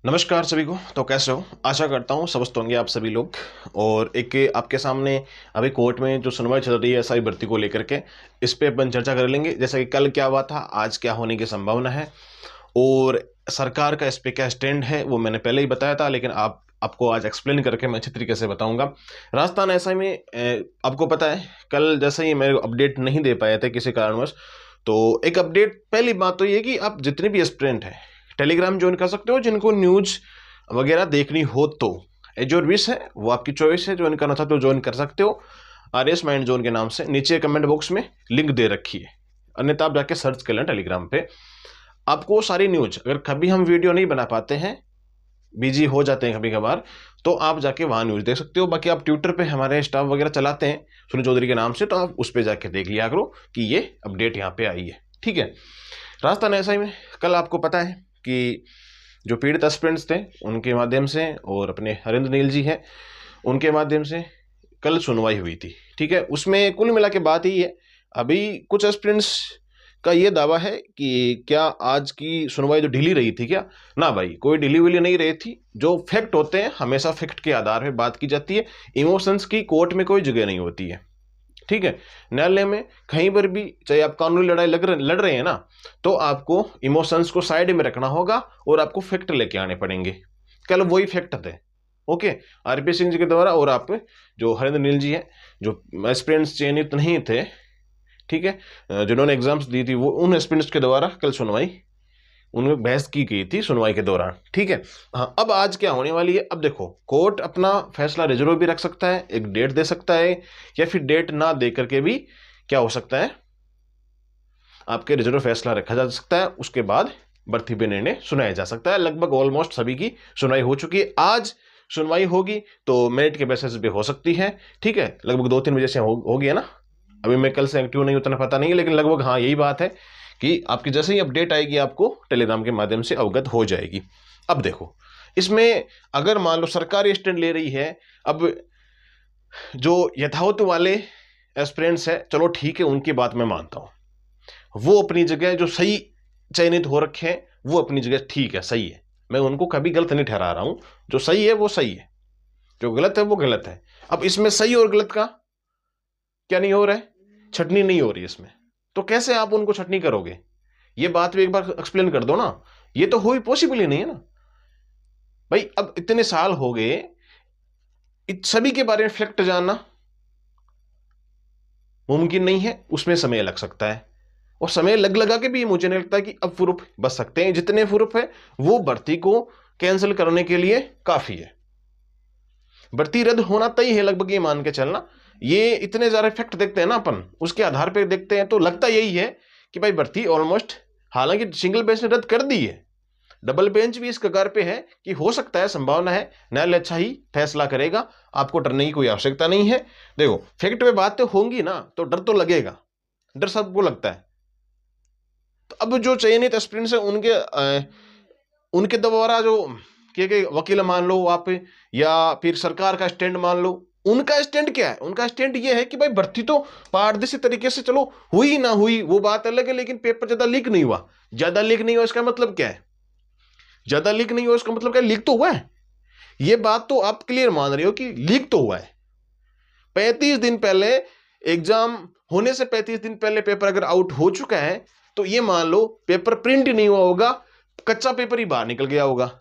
नमस्कार सभी को। तो कैसे हो? आशा करता हूँ समस्त होंगे आप सभी लोग। और एक आपके सामने अभी कोर्ट में जो सुनवाई चल रही है एसआई भर्ती को लेकर के, इस पे अपन चर्चा कर लेंगे। जैसा कि कल क्या हुआ था, आज क्या होने की संभावना है और सरकार का इस पे क्या स्टैंड है, वो मैंने पहले ही बताया था, लेकिन आपको आज एक्सप्लेन करके मैं अच्छी तरीके से बताऊंगा। राजस्थान एसआई में आपको पता है कल जैसे ही मेरे को अपडेट नहीं दे पाए थे किसी कारणवश, तो एक अपडेट, पहली बात तो ये कि आप जितने भी एस्पिरेंट हैं टेलीग्राम ज्वाइन कर सकते हो, जिनको न्यूज वगैरह देखनी हो तो एज योर विश है, वो आपकी चॉइस है। ज्वाइन करना चाहते हो ज्वाइन कर सकते हो। आरएस माइंड जोन के नाम से नीचे कमेंट बॉक्स में लिंक दे रखी है, अन्यथा आप जाके सर्च कर लें टेलीग्राम पे। आपको सारी न्यूज, अगर कभी हम वीडियो नहीं बना पाते हैं, बिजी हो जाते हैं कभी कभार, तो आप जाके वहाँ न्यूज देख सकते हो। बाकी आप ट्विटर पे हमारे स्टाफ वगैरह चलाते हैं सुनील चौधरी के नाम से, तो आप उस पर जाके देख लिया करो कि ये अपडेट यहाँ पे आई है। ठीक है। राजस्थान एसआई में कल आपको पता है कि जो पीड़ित एस्पिरेंट्स थे उनके माध्यम से और अपने हरेंद्र नील जी हैं उनके माध्यम से कल सुनवाई हुई थी। ठीक है। उसमें कुल मिला के बात ही है, अभी कुछ एस्पिरेंट्स का ये दावा है कि क्या आज की सुनवाई जो ढीली रही थी क्या, ना भाई, कोई ढीली विली नहीं रही थी। जो फैक्ट होते हैं हमेशा फैक्ट के आधार पर बात की जाती है। इमोशंस की कोर्ट में कोई जगह नहीं होती है। ठीक है। न्यायालय में कहीं पर भी चाहे आप कानूनी लड़ाई लड़ रहे हैं ना, तो आपको इमोशंस को साइड में रखना होगा और आपको फैक्ट लेके आने पड़ेंगे। कल वही फैक्ट थे। ओके। आरपी सिंह जी के द्वारा और आप जो हरेंद्र नील जी हैं, जो एस्पिरेंट्स चयनित नहीं थे, ठीक है, जिन्होंने एग्जाम्स दी थी, वो उन एस्पिरेंट्स के द्वारा कल सुनवाई, उनमें बहस की गई थी सुनवाई के दौरान। ठीक है। हाँ, अब आज क्या होने वाली है, अब देखो, कोर्ट अपना फैसला रिजर्व भी रख सकता है, एक डेट दे सकता है, या फिर डेट ना दे करके भी क्या हो सकता है, आपके रिजर्व फैसला रखा जा सकता है। उसके बाद भर्ती पे निर्णय सुनाया जा सकता है। लगभग ऑलमोस्ट सभी की सुनवाई हो चुकी है। आज सुनवाई होगी तो मेरिट के बेसिस पे हो सकती है। ठीक है। लगभग 2-3 बजे से होगी, है ना। अभी मैं कल से एक्टिव नहीं, उतना पता नहीं है, लेकिन लगभग हाँ यही बात है कि आपकी जैसे ही अपडेट आएगी आपको टेलीग्राम के माध्यम से अवगत हो जाएगी। अब देखो, इसमें अगर मान लो सरकार स्टैंड ले रही है, अब जो यथावत वाले एस्पिरेंट्स है, चलो ठीक है, उनकी बात मैं मानता हूं, वो अपनी जगह जो सही चयनित हो रखे हैं वो अपनी जगह ठीक है, सही है। मैं उनको कभी गलत नहीं ठहरा रहा हूं। जो सही है वो सही है, जो गलत है वो गलत है। अब इसमें सही और गलत का क्या नहीं हो रहा है, छटनी नहीं हो रही इसमें, तो कैसे आप उनको छटनी करोगे? ये बात भी एक बार एक्सप्लेन कर दो ना। ये तो हो ही पॉसिबल ही नहीं है ना भाई। अब इतने साल हो गए, सभी के बारे में फैक्ट जानना मुमकिन नहीं है, उसमें समय लग सकता है। और समय लग लगा के भी मुझे नहीं लगता कि अब प्रूफ बच सकते हैं। जितने प्रूफ है वो भर्ती को कैंसिल करने के लिए काफी है। भर्ती रद्द होना तय है लगभग, ये मान के चलना। ये इतने सारे फैक्ट देखते हैं ना अपन, उसके आधार पर देखते हैं तो लगता यही है कि भाई भर्ती ऑलमोस्ट, हालांकि सिंगल बेंच ने रद्द कर दी है, डबल बेंच भी इस कगार पे है कि हो सकता है, संभावना है न्यायालय अच्छा ही फैसला करेगा। आपको डरने की कोई आवश्यकता नहीं है। देखो, फैक्ट पे बातें होंगी ना तो डर तो लगेगा, डर सबको लगता है। तो अब जो चयनित एस्पिरेंट्स है उनके द्वारा जो के वकील मान लो आप, या फिर सरकार का स्टैंड मान लो, उनका स्टैंड क्या है? उनका स्टैंड ये है कि भाई भर्ती तो पारदर्शी तरीके से, चलो हुई ना हुई वो बात अलग है, लेकिन पेपर ज्यादा लीक नहीं हुआ। ज्यादा लीक नहीं हुआ इसका मतलब क्या है? ज्यादा लीक नहीं हुआ इसका मतलब क्या? लीक तो हुआ है। ये बात तो आप क्लियर मान रहे हो कि लीक तो हुआ है। 35 दिन पहले, एग्जाम होने से 35 दिन पहले पेपर अगर आउट हो चुका है, तो ये मान लो पेपर प्रिंट ही नहीं हुआ होगा, कच्चा पेपर ही बाहर निकल गया होगा।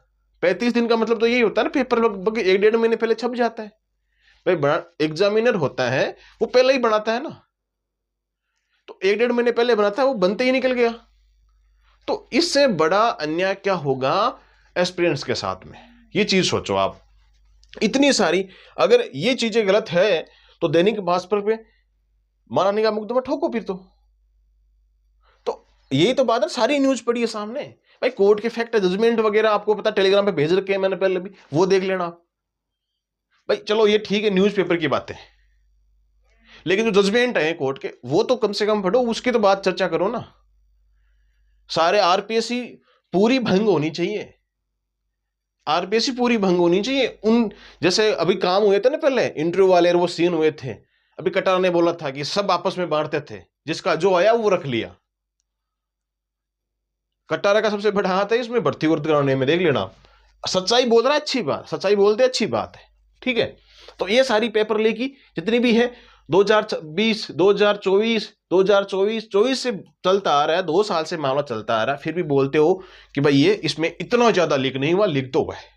35 दिन का मतलब तो यही होता है ना, पेपर लगभग 1-1.5 महीने पहले छप जाता है। भाई बड़ा एग्जामिनर होता है, वो पहले ही बनाता है ना, तो 1-1.5 महीने पहले बनाता है, वो बनते ही निकल गया। तो इससे बड़ा अन्याय क्या होगा एस्पिरेंट्स के साथ में? ये चीज सोचो आप। इतनी सारी, अगर ये चीजें गलत है तो दैनिक भास्कर पे मानहानि का मुकदमा ठोको फिर तो यही तो बात है। सारी न्यूज पड़ी है सामने भाई, कोर्ट के फैक्ट जजमेंट वगैरह आपको पता, टेलीग्राम पे भेज रखे हैं मैंने पहले भी, वो देख लेना आप। भाई चलो ये ठीक है न्यूज़पेपर की बातें, लेकिन जो जजमेंट है कोर्ट के वो तो कम से कम पढ़ो, उसकी तो बात चर्चा करो ना। सारे आरपीएससी पूरी भंग होनी चाहिए, आरपीएससी पूरी भंग होनी चाहिए। उन जैसे अभी काम हुए थे ना पहले इंटरव्यू वाले, वो सीन हुए थे, अभी कटार ने बोला था कि सब आपस में बांटते थे, जिसका जो आया वो रख लिया। कटारा का सबसे बड़ा हाथ है इसमें, भर्ती वर्ती कराने में, देख लेना। सच्चाई बोल रहा है, अच्छी बात, सच्चाई बोलते अच्छी बात है, ठीक है। तो ये सारी पेपर लीक की जितनी भी है 2020, 2024, 2024 से चलता आ रहा है, 2 साल से मामला चलता आ रहा है, फिर भी बोलते हो कि भाई ये इसमें इतना ज्यादा लीक नहीं हुआ, लीक तो हुआ है।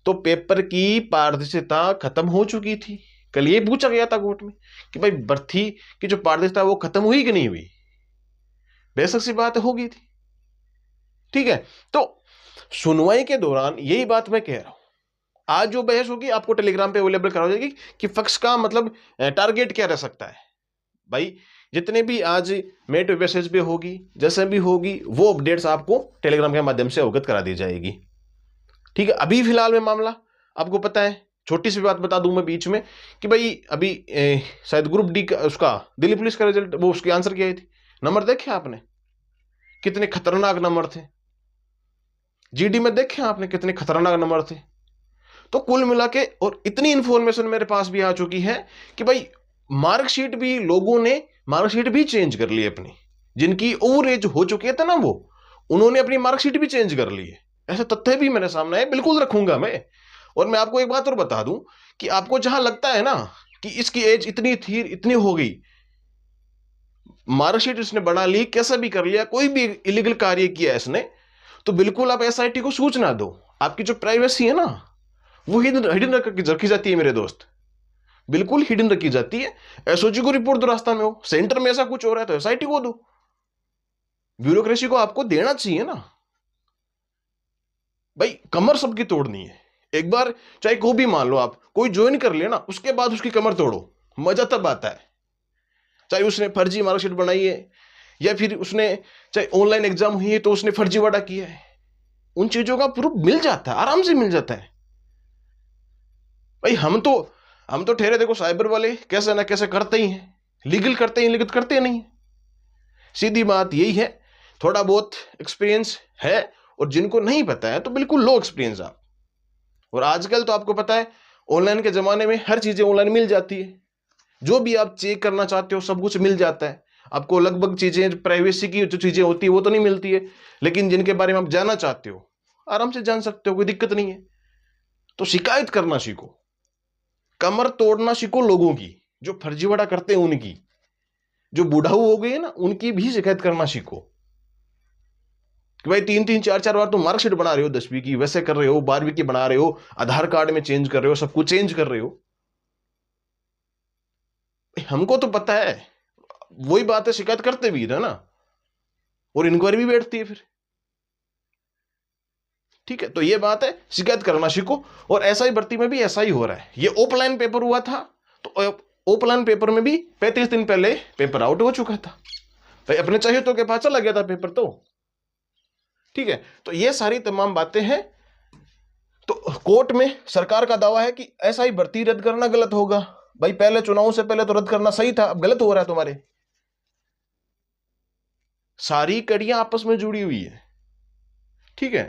तो पेपर की पारदर्शिता खत्म हो चुकी थी। कल ये पूछा गया था कोर्ट में कि भाई भर्ती की जो पारदर्शिता वो खत्म हुई कि नहीं हुई, बेशक सी बात होगी थी, ठीक है। तो सुनवाई के दौरान यही बात मैं कह रहा हूं, आज जो बहस होगी आपको टेलीग्राम पे अवेलेबल करा जाएगी कि पक्ष का मतलब टारगेट क्या रह सकता है। भाई जितने भी आज मेट मैसेज पे होगी, जैसे भी होगी, वो अपडेट्स आपको टेलीग्राम के माध्यम से अवगत करा दी जाएगी, ठीक है। अभी फिलहाल में मामला आपको पता है, छोटी सी बात बता दूं मैं बीच में कि भाई अभी शायद ग्रुप डी का उसका दिल्ली पुलिस का रिजल्ट, वो उसकी आंसर क्या आई थी, नंबर देखे आपने कितने खतरनाक नंबर थे, जीडी में देखे आपने कितने खतरनाक नंबर थे। तो कुल मिला के और इतनी इंफॉर्मेशन मेरे पास भी आ चुकी है कि भाई मार्कशीट भी लोगों ने मार्कशीट भी चेंज कर ली अपनी, जिनकी ओवर एज हो चुके थे ना वो, उन्होंने अपनी मार्कशीट भी चेंज कर ली है। ऐसे तथ्य भी मेरे सामने है, बिल्कुल रखूंगा मैं। और मैं आपको एक बात और बता दूं कि आपको जहां लगता है ना कि इसकी एज इतनी थी, इतनी हो गई, मार्कशीट इसने बना ली, कैसा भी कर लिया, कोई भी इलीगल कार्य किया इसने, तो बिल्कुल आप एसआईटी को सूचना दो। आपकी जो प्राइवेसी है ना वो हिडन रखी जाती है मेरे दोस्त, बिल्कुल हिडन रखी जाती है। एसओजी को रिपोर्ट दो रास्ता में हो, सेंटर में ऐसा कुछ हो रहा है तो एसआईटी को दो, ब्यूरोक्रेसी को आपको देना चाहिए ना भाई। कमर सबकी तोड़नी है, एक बार चाहे को भी मान लो आप, कोई ज्वाइन कर ले ना, उसके बाद उसकी कमर तोड़ो, मजा तब आता है। चाहे उसने फर्जी मार्कशीट बनाई है, या फिर उसने चाहे ऑनलाइन एग्जाम हुई है तो उसने फर्जीवाड़ा किया है, उन चीजों का प्रूफ मिल जाता है, आराम से मिल जाता है भाई। हम तो ठहरे देखो, साइबर वाले कैसे ना कैसे करते ही हैं, लीगल करते ही, लीगल करते नहीं। सीधी बात यही है, थोड़ा बहुत एक्सपीरियंस है, और जिनको नहीं पता है तो बिल्कुल लो एक्सपीरियंस आप। और आजकल तो आपको पता है ऑनलाइन के जमाने में हर चीजें ऑनलाइन मिल जाती है, जो भी आप चेक करना चाहते हो सब कुछ मिल जाता है आपको। लगभग चीजें प्राइवेसी की जो चीजें होती है वो तो नहीं मिलती है, लेकिन जिनके बारे में आप जानना चाहते हो आराम से जान सकते हो, कोई दिक्कत नहीं है। तो शिकायत करना सीखो, कमर तोड़ना सीखो लोगों की, जो फर्जीवाड़ा करते हैं उनकी, जो बुढ़ाऊ हो गए ना उनकी भी शिकायत करना सीखो कि भाई 3-3, 4-4 बार तुम मार्कशीट बना रहे हो, 10वीं की वैसे कर रहे हो, 12वीं की बना रहे हो, आधार कार्ड में चेंज कर रहे हो, सब कुछ चेंज कर रहे हो। हमको तो पता है, वही बात है, शिकायत करते भी है ना, और इंक्वायरी भी बैठती है फिर, ठीक है। तो ये बात है, शिकायत करना सीखो। और ऐसा ही भर्ती में भी ऐसा ही हो रहा है। ये ऑफलाइन पेपर हुआ था, तो ऑफलाइन पेपर में भी 35 दिन पहले पेपर आउट हो चुका था भाई, अपने चाहिए तो के पास चला गया था पेपर, तो ठीक है। तो ये सारी तमाम बातें हैं। तो कोर्ट में सरकार का दावा है कि ऐसा ही भर्ती रद्द करना गलत होगा भाई, पहले चुनाव से पहले तो रद्द करना सही था, अब गलत हो रहा है तुम्हारे। सारी कड़ियां आपस में जुड़ी हुई है, ठीक है।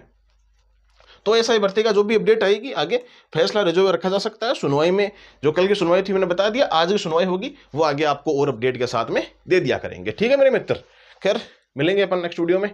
तो ऐसा ही भर्ती का जो भी अपडेट आएगी आगे फैसला रिजर्व रखा जा सकता है सुनवाई में। जो कल की सुनवाई थी मैंने बता दिया, आज की सुनवाई होगी वो आगे आपको और अपडेट के साथ में दे दिया करेंगे, ठीक है मेरे मित्र। खैर मिलेंगे अपन नेक्स्ट वीडियो में,